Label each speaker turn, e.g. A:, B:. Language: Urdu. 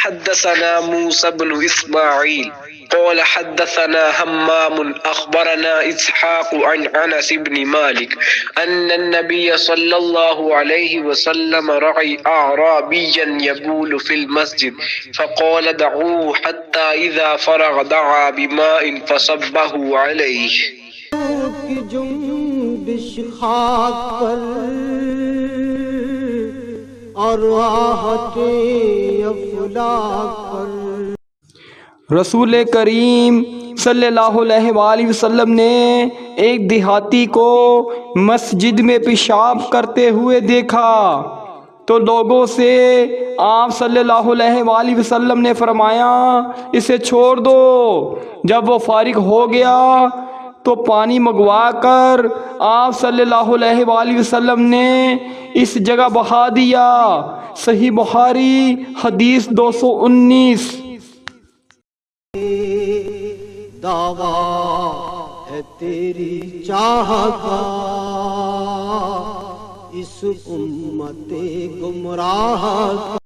A: حدثنا موسى بن إسماعيل قال حدثنا همام أخبرنا إسحاق عن أنس بن مالك أن النبي صلى الله عليه وسلم رأى أعرابيا يبول في المسجد فقال دعوه حتى إذا فرغ دعا بماء فصبه عليه.
B: کی جنبش خاک پر اور راحت افلاک پر.
C: رسول کریم صلی اللہ علیہ وآلہ وسلم نے ایک دیہاتی کو مسجد میں پیشاب کرتے ہوئے دیکھا تو لوگوں سے آپ صلی اللہ علیہ وآلہ وسلم نے فرمایا اسے چھوڑ دو. جب وہ فارغ ہو گیا تو پانی منگوا کر آپ صلی اللہ علیہ وآلہ وسلم نے اس جگہ بہا دیا. صحیح بخاری حدیث 219.
B: دعویٰ ہے تیری چاہت کا اس امت گمراہ کا.